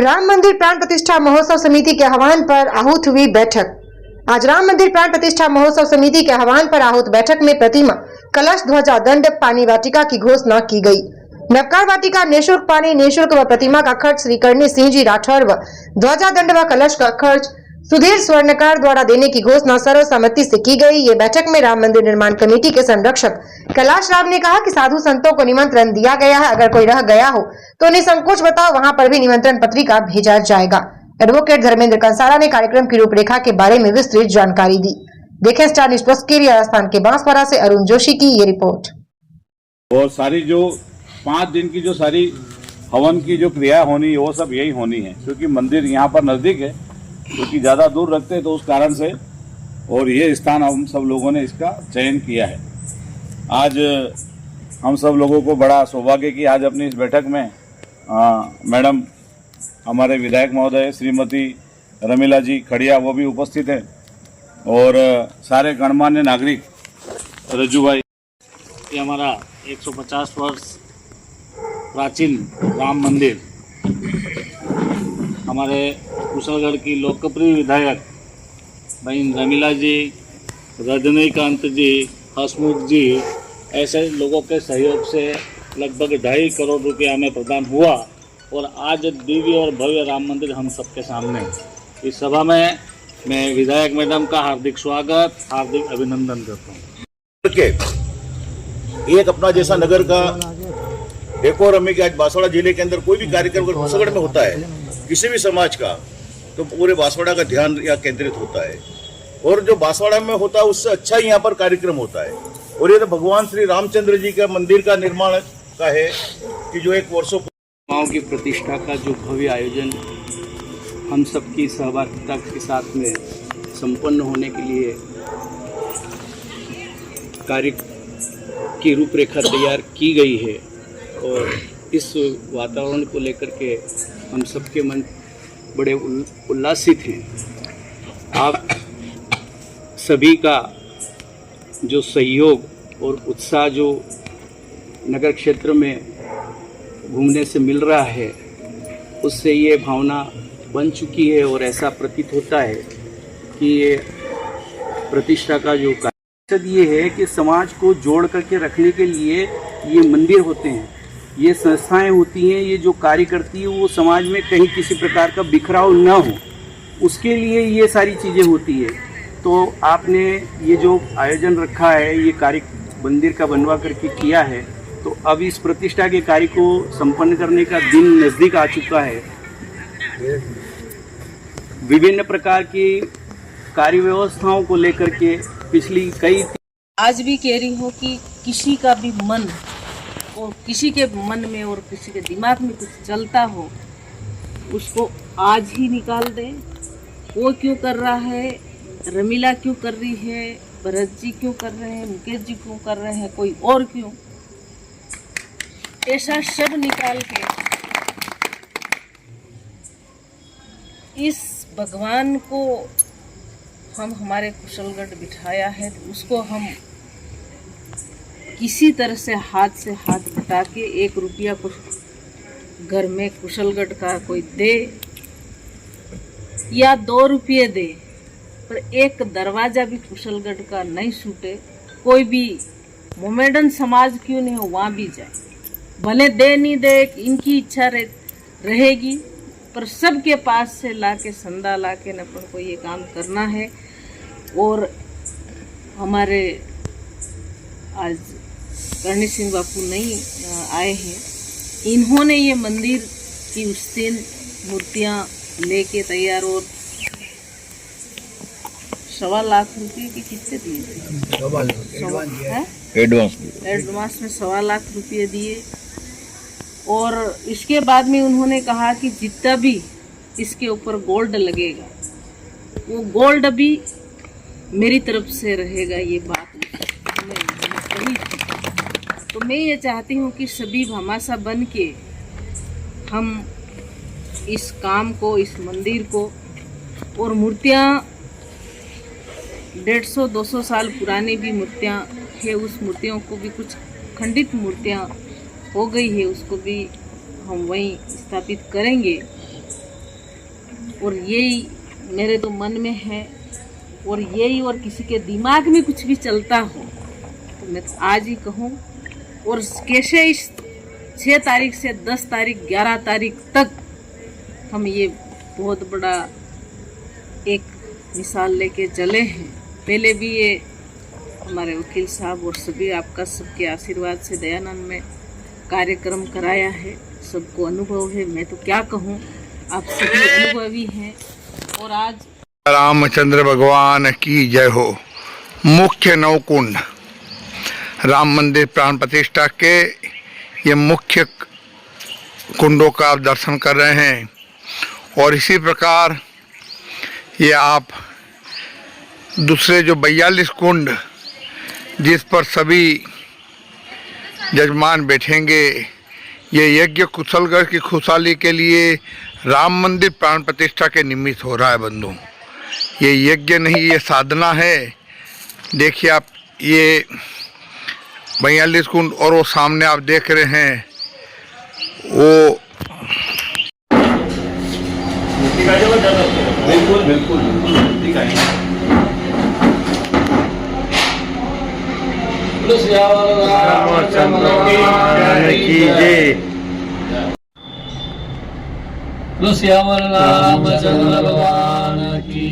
राम मंदिर प्राण प्रतिष्ठा महोत्सव समिति के आह्वान पर आहूत हुई बैठक। आज राम मंदिर प्राण प्रतिष्ठा महोत्सव समिति के आह्वान पर आहूत बैठक में प्रतिमा, कलश, ध्वजा, दंड, पानी वाटिका की घोषणा की गई। नवकार वाटिका निःशुल्क पानी, निःशुल्क व प्रतिमा का खर्च श्री करणी सिंह जी राठौर व ध्वजा, दंड व कलश का खर्च सुधीर स्वर्णकार द्वारा देने की घोषणा सर्वसम्मति से की गई। ये बैठक में राम मंदिर निर्माण कमेटी के संरक्षक कैलाश राव ने कहा कि साधु संतों को निमंत्रण दिया गया है, अगर कोई रह गया हो तो निसंकोच बताओ, वहां पर भी निमंत्रण पत्रिका भेजा जाएगा। एडवोकेट धर्मेंद्र कंसारा ने कार्यक्रम की रूपरेखा के बारे में विस्तृत जानकारी दी। देखें स्टार न्यूज प्लस के लिए राजस्थान के बांसवाड़ा से अरुण जोशी की ये रिपोर्ट। और सारी जो 5 दिन की जो सारी हवन की जो क्रिया होनी है वो सब यही होनी है, क्योंकि मंदिर यहाँ पर नजदीक है, क्योंकि ज्यादा दूर रखते हैं तो उस कारण से, और ये स्थान हम सब लोगों ने इसका चयन किया है। आज हम सब लोगों को बड़ा सौभाग्य कि आज अपनी इस बैठक में मैडम हमारे विधायक महोदय श्रीमती रमीला जी खड़िया वो भी उपस्थित हैं, और सारे गणमान्य नागरिक रज्जू भाई। ये हमारा 150 वर्ष प्राचीन राम मंदिर हमारे कुशलगढ़ की लोकप्रिय विधायक बहन रमीला जी, रजनीकांत जी, हसमुख जी, ऐसे लोगों के सहयोग से लगभग 2.5 करोड़ रुपया हमें प्रदान हुआ, और आज दिव्य और भव्य राम मंदिर हम सबके सामने है। इस सभा में मैं विधायक मैडम का हार्दिक स्वागत, हार्दिक अभिनंदन करता हूँ। एक अपना जैसा नगर का डेकोरम है कि आज बांसवाड़ा जिले के अंदर कोई भी कार्यक्रम अगर कुशलगढ़ में होता है किसी भी समाज का, तो पूरे बांसवाड़ा का ध्यान यहाँ केंद्रित होता है, और जो बांसवाड़ा में होता है उससे अच्छा ही यहाँ पर कार्यक्रम होता है। और ये तो भगवान श्री रामचंद्र जी का मंदिर का निर्माण का है कि जो 1 वर्षों माओ की प्रतिष्ठा का जो भव्य आयोजन हम सबकी सहभागिता के साथ में संपन्न होने के लिए कार्य की रूपरेखा तैयार की गई है, और इस वातावरण को लेकर के हम सबके मन बड़े उल्लासित हैं। आप सभी का जो सहयोग और उत्साह जो नगर क्षेत्र में घूमने से मिल रहा है, उससे ये भावना बन चुकी है, और ऐसा प्रतीत होता है कि ये प्रतिष्ठा का जो मकसद ये है कि समाज को जोड़ करके रखने के लिए ये मंदिर होते हैं, ये संस्थाएं होती हैं, ये जो कार्य करती है वो समाज में कहीं किसी प्रकार का बिखराव न हो, उसके लिए ये सारी चीज़ें होती है। तो आपने ये जो आयोजन रखा है, ये कार्य मंदिर का बनवा करके किया है, तो अब इस प्रतिष्ठा के कार्य को संपन्न करने का दिन नज़दीक आ चुका है। विभिन्न प्रकार की कार्य व्यवस्थाओं को लेकर के पिछली कई आज भी कह रही हूँ कि किसी का भी मन, और किसी के मन में और किसी के दिमाग में कुछ चलता हो, उसको आज ही निकाल दें। वो क्यों कर रहा है, रमीला क्यों कर रही है, भरत जी क्यों कर रहे हैं, मुकेश जी क्यों कर रहे हैं, कोई और क्यों, ऐसा सब निकाल के इस भगवान को हम हमारे कुशलगढ़ बिठाया है, तो उसको हम किसी तरह से हाथ बटा के 1 रुपया कुछ घर में कुशलगढ़ का कोई दे या 2 रुपये दे, पर एक दरवाजा भी कुशलगढ़ का नहीं छूटे। कोई भी मोमेडन समाज क्यों नहीं हो, वहाँ भी जाए, भले दे नहीं दे, इनकी इच्छा रहेगी, पर सबके पास से लाके संदा लाके न अपन को ये काम करना है। और हमारे आज करणी सिंह बापू नहीं आए हैं, इन्होंने ये मंदिर की उस दिन मूर्तियाँ लेके तैयार, और 1.25 लाख रुपये की कितने दिए थे, एडवांस में 1.25 लाख रुपये दिए। और इसके बाद में उन्होंने कहा कि जितना भी इसके ऊपर गोल्ड लगेगा वो गोल्ड भी मेरी तरफ से रहेगा। ये बात कही थी। तो मैं ये चाहती हूँ कि सभी भामाशाह बन के हम इस काम को, इस मंदिर को, और मूर्तियाँ 150-200 साल पुरानी भी मूर्तियाँ है, उस मूर्तियों को भी, कुछ खंडित मूर्तियाँ हो गई है, उसको भी हम वहीं स्थापित करेंगे। और यही मेरे तो मन में है, और यही और किसी के दिमाग में कुछ भी चलता हो तो मैं तो आज ही कहूँ। और कैसे इस 6 तारीख से 10 तारीख 11 तारीख तक हम ये बहुत बड़ा एक मिसाल लेके चले हैं। पहले भी ये हमारे वकील साहब और सभी आपका सबके आशीर्वाद से दयानंद में कार्यक्रम कराया है, सबको अनुभव है। मैं तो क्या कहूँ, आप सभी अनुभवी हैं। और आज रामचंद्र भगवान की जय हो। मुख्य नवकुंड राम मंदिर प्राण प्रतिष्ठा के ये मुख्य कुंडों का आप दर्शन कर रहे हैं, और इसी प्रकार ये आप दूसरे जो 42 कुंड जिस पर सभी जजमान बैठेंगे, ये यज्ञ कुशलगढ़ की खुशहाली के लिए राम मंदिर प्राण प्रतिष्ठा के निमित्त हो रहा है बंधु। ये यज्ञ नहीं, ये साधना है। देखिए आप, ये 42 कुंड, और वो सामने आप देख रहे हैं वो बिल्कुल बिल्कुल श्यामल रामचंद्र भगवान की